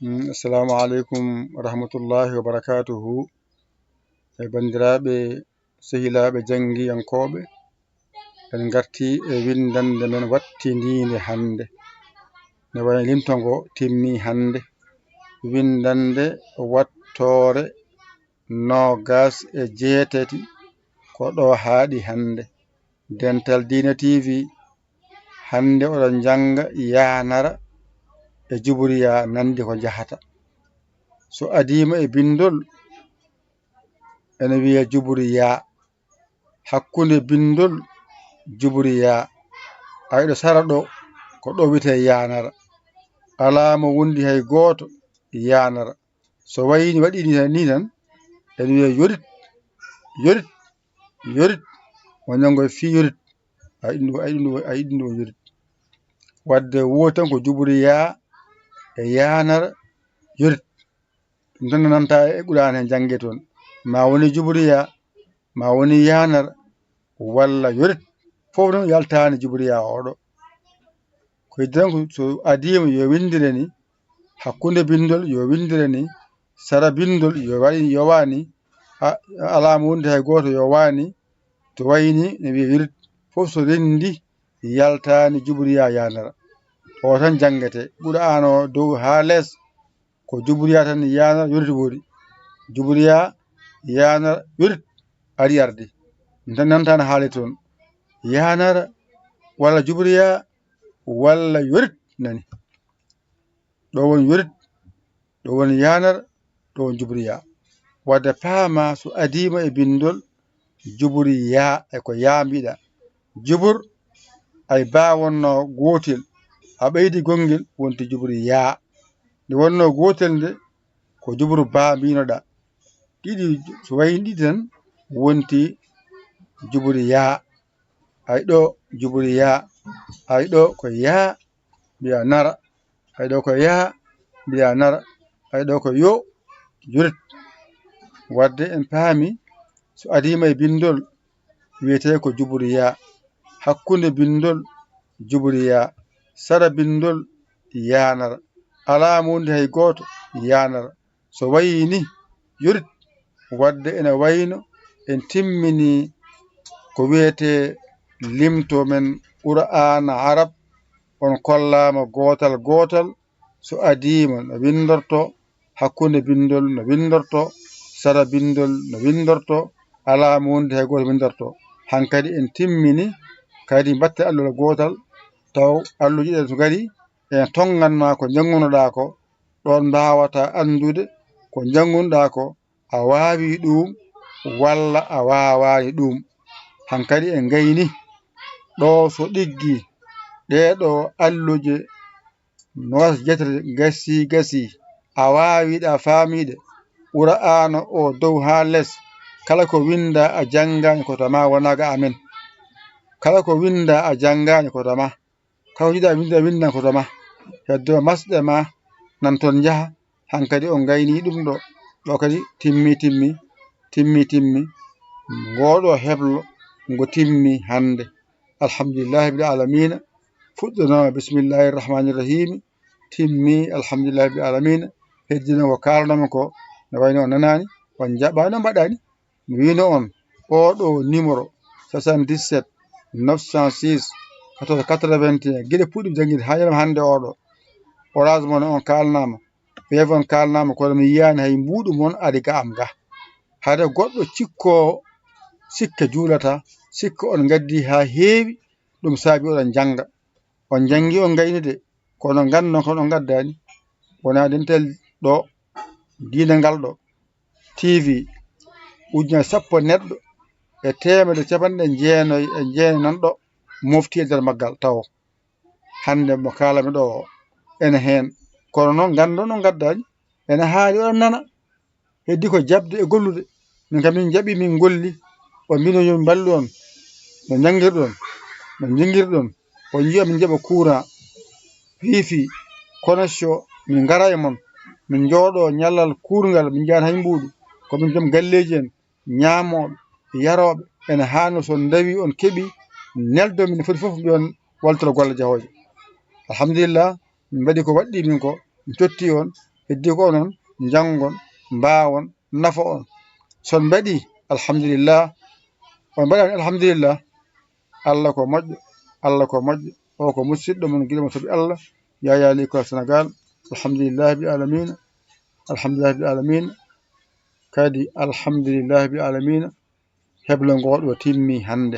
Assalamu alaikum rahmatullahi wa barakatuhu. E bandiraɓe sehilaɓe jangiyankoɓe, en garti e windande men wattindinde hande. Ne wayno limtongo timmi hande. Windande wattore 28 ko ɗo haaɗi hande. Dental Dina TV hande oɗon janga yanara e Jubriya nandi ko jahata. So adima e bindol ene wiya Jubriya, hakkunde bindol Jubriya. Ayɗo sara ɗo ko ɗo wite yanara, alama wondi hay goto yanara. So wayni waɗi ni tan ene wiya yorit yorit yorit, wonango fi yorit. Ayi ɗum ɗo yorit. Wadde wotan tan ko Jubriya e yanara yorit. Ɗum tan nanta e Qur'an he jange toon. Ma woni Jubriya, ma woni yanara, walla yorit, fof noon yaltani Jubriya oɗo. Ko heddi so adima yo windire ni, hakkunde bindol yo windire ni, sara bindol yo wani, alama wondi hay goto yo wani. To wayni ne wiya yorit, fof so rendi yaltani Jubriya yanara. O tan jangete. Qur'an o dow ha less ko Jubriya tan yanara yorit woodi. Jubriya yanara yorit ari arde. Ɗum tan nanta no haali toon. Yanara walla Jubriya walla yorit nani. Ɗo woni yorit, ɗo woni yanara, ɗo woni Jubriya. Wadde paama so adima e bindol Jubriya e ko ya mbiɗa. Jubur ay ba wonno gotel, a ɓeydi gongel wonti Jubriya. Nde wonno gotel nde ko jubru ba mbinoɗa. Ɗiɗi so wayni ɗiɗi tan wonti Jubriya. Ay ɗo Jubriya, ay ɗo ko ya mbiya nara, ay ɗo ko ya mbiya nara, ay ɗo ko yo yorit. Wadde en paami so adima e bindol wiyete ko Jubriya, hakkunde bindol Jubriya, sara bindol yanara, alama wondi hay goto yanara. So wayni yorit, wadde ene wayno en timmini ko wiyete limto men Qur'an Arab. On kollama gotal gotal, so adima no windorto, hakkunde bindol no windorto, sara bindol no windorto, alama wondi hay goto windorto. Hankadi en timmini kadi batte allol gotal, taw alluji ɗe so gari en tonganma ko jangunoɗa ko. Ɗon mbawata andude ko jangunoɗa ko a wawi ɗum walla a wawani ɗum. Hankadi en gayni ɗo so ɗiggi ɗeɗo alluje 28 gasi, a wawiɗa famiɗe Qur'an o dow ha less. Kala ko winda a jangani ko tama wona ga amen. Kala ko winda a jangani ko tama. Kala ko jiɗa winda ko tama. Heddo masɗe ma nan toon jaha. Hankadi on gayni ɗum ɗo. Ɗo kadi timmi. Ngoɗo heblo ngo timmi hande. Alhamdulillahi rabbil alamina. Fuɗɗinoma bismillahir rahmanir rahim. Timmi alhamdulillahi rabbil alamina. Heddino ko kalnomi ko ne wayno on nanani, on jaɓano mbaɗani. Mi wino on oɗo numéro 77 906 14 81 gueɗe puɗɗi jangguinde ha yanama hande oɗo. Orange mon on kalnama, Wave on kalnama, kono mi yiyani hay mbuɗu mon ari ga am ga. Hade goɗɗo cikko sikka juulata, sikka on gaddi ha heewi, ɗum saabi oɗon janga. On jangi on gayni de, kono gandon kono on gaddani. Wona dental ɗo diina ngal ɗo TV ujunere sappo neɗɗo e temedde capanɗe jeenayi e jeenayi mofti e nder maggal. Taw hande mo kalami ɗo o ene hen, kono noon gandon on gaddani. Ene haali oɗon nana, heddi ko jabde e gollude. Min kam min jaaɓi min golli, on mbino yomin ballu on no jangirɗon no jingirɗon. On jiiya min jaɓa courant, wifi, connexion, min gara e mon, min jooɗo ñallal kurgal, min jahata hay mbuɗu. Komin joom galleji en ñamoɓe yaroɓe. Ene hanno son dawi on keeɓi neldo min foti foof mbiyon waltoro golle jahoje. Alhamdulillah min mbaɗi ko waɗɗi min ko, min totti on heddi ko onon jangon mbawon nafa on son mbaɗi alhamdulillah on mbaɗani alhamdulillah Allah ko moƴƴo Allah ko moƴƴo o ko musidɗo mon guila mo tooɓi Allah Yaya l'école Sénégal alhamdulillahi rabbil alamina alhamdulillahi rabbil alamina kadi alhamdulillahi rabbil alamina heɓlo ngoɗo timmi hande